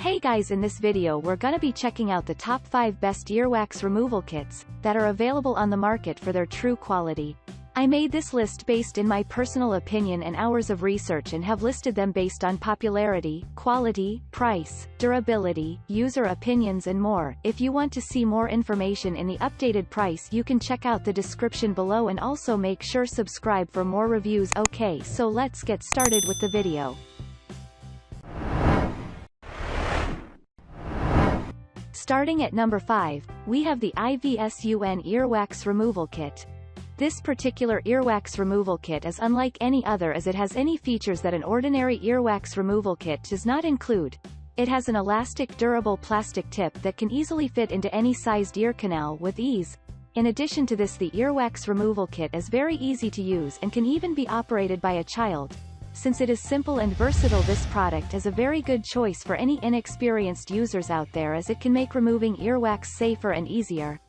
Hey guys, in this video we're gonna be checking out the top 5 best earwax removal kits that are available on the market for their true quality. I made this list based in my personal opinion and hours of research and have listed them based on popularity, quality, price, durability, user opinions and more. If you want to see more information in the updated price, you can check out the description below and also make sure subscribe for more reviews. Okay, so let's get started with the video. Starting at number 5, we have the IVSUN Earwax Removal Kit. This particular earwax removal kit is unlike any other as it has any features that an ordinary earwax removal kit does not include. It has an elastic durable plastic tip that can easily fit into any sized ear canal with ease. In addition to this, the earwax removal kit is very easy to use and can even be operated by a child. Since it is simple and versatile, this product is a very good choice for any inexperienced users out there as it can make removing earwax safer and easier.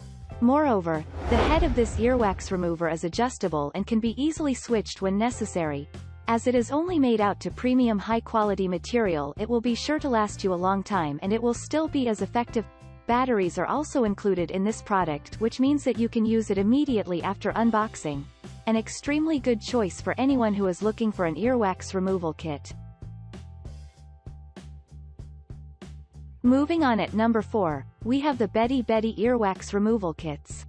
Moreover, the head of this earwax remover is adjustable and can be easily switched when necessary. As it is only made out to premium high-quality material, it will be sure to last you a long time and it will still be as effective. Batteries are also included in this product, which means that you can use it immediately after unboxing. An extremely good choice for anyone who is looking for an earwax removal kit. Moving on, at number 4, we have the BetyBedy Earwax Removal Kits.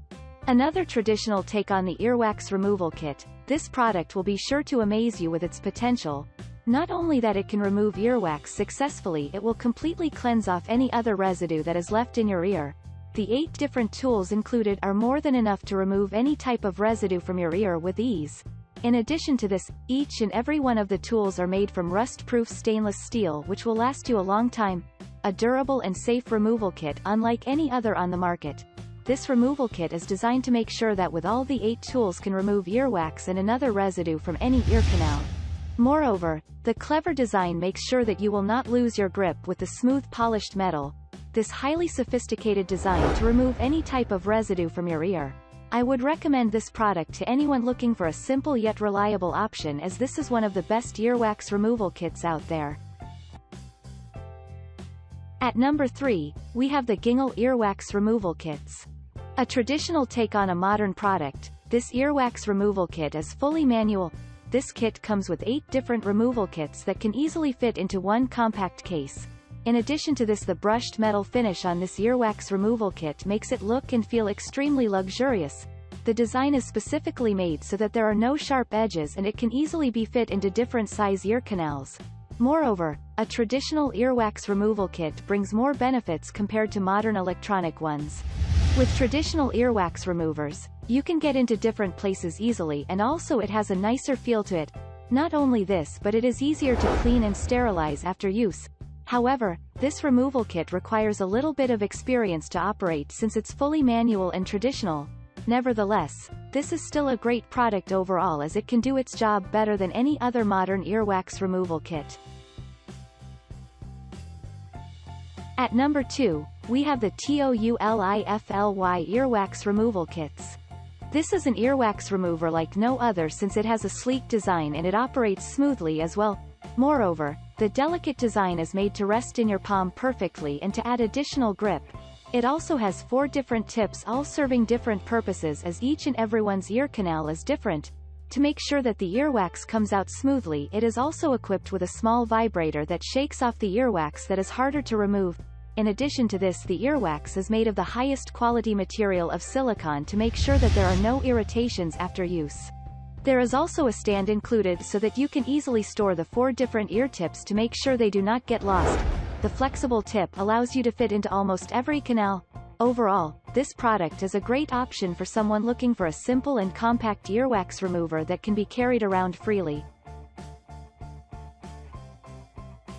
Another traditional take on the earwax removal kit, this product will be sure to amaze you with its potential. Not only that it can remove earwax successfully, it will completely cleanse off any other residue that is left in your ear. The 8 different tools included are more than enough to remove any type of residue from your ear with ease. In addition to this, each and every one of the tools are made from rust-proof stainless steel, which will last you a long time. A durable and safe removal kit unlike any other on the market. This removal kit is designed to make sure that with all the 8 tools can remove earwax and another residue from any ear canal. Moreover, the clever design makes sure that you will not lose your grip with the smooth polished metal. This highly sophisticated design to remove any type of residue from your ear. I would recommend this product to anyone looking for a simple yet reliable option, as this is one of the best earwax removal kits out there. At number 3, we have the Gingle Earwax Removal Kits. A traditional take on a modern product, this earwax removal kit is fully manual. This kit comes with 8 different removal kits that can easily fit into one compact case. In addition to this, the brushed metal finish on this earwax removal kit makes it look and feel extremely luxurious. The design is specifically made so that there are no sharp edges and it can easily be fit into different size ear canals. Moreover, a traditional earwax removal kit brings more benefits compared to modern electronic ones. With traditional earwax removers, you can get into different places easily, and also it has a nicer feel to it. Not only this, but it is easier to clean and sterilize after use. However, this removal kit requires a little bit of experience to operate since it's fully manual and traditional. Nevertheless, this is still a great product overall, as it can do its job better than any other modern earwax removal kit. At number 2, we have the TOULIFLY Earwax Removal Kits. This is an earwax remover like no other since it has a sleek design and it operates smoothly as well. Moreover, the delicate design is made to rest in your palm perfectly and to add additional grip. It also has 4 different tips, all serving different purposes, as each and everyone's ear canal is different. To make sure that the earwax comes out smoothly, it is also equipped with a small vibrator that shakes off the earwax that is harder to remove. In addition to this, the earwax is made of the highest quality material of silicone to make sure that there are no irritations after use. There is also a stand included so that you can easily store the 4 different ear tips to make sure they do not get lost. The flexible tip allows you to fit into almost every canal. Overall, this product is a great option for someone looking for a simple and compact earwax remover that can be carried around freely.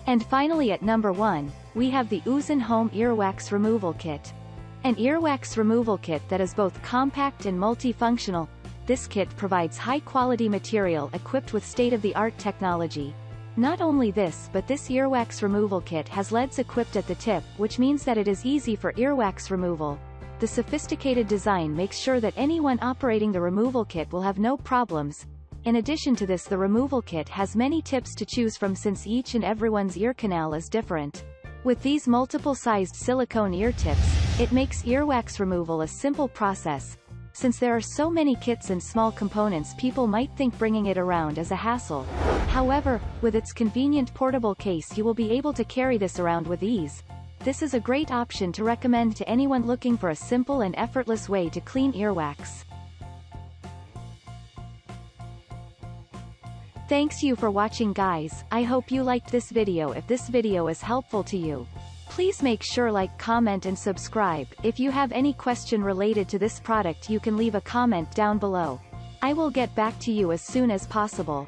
And finally, at number 1, we have the Ousen Home Earwax Removal Kit. An earwax removal kit that is both compact and multifunctional. This kit provides high-quality material equipped with state-of-the-art technology. Not only this, but this earwax removal kit has LEDs equipped at the tip, which means that it is easy for earwax removal. The sophisticated design makes sure that anyone operating the removal kit will have no problems. In addition to this, the removal kit has many tips to choose from since each and everyone's ear canal is different. With these multiple-sized silicone ear tips, it makes earwax removal a simple process. Since there are so many kits and small components, people might think bringing it around is a hassle. However, with its convenient portable case, you will be able to carry this around with ease. This is a great option to recommend to anyone looking for a simple and effortless way to clean earwax. Thanks you for watching, guys. I hope you liked this video. If this video is helpful to you, please make sure like, comment and subscribe. If you have any question related to this product, you can leave a comment down below. I will get back to you as soon as possible.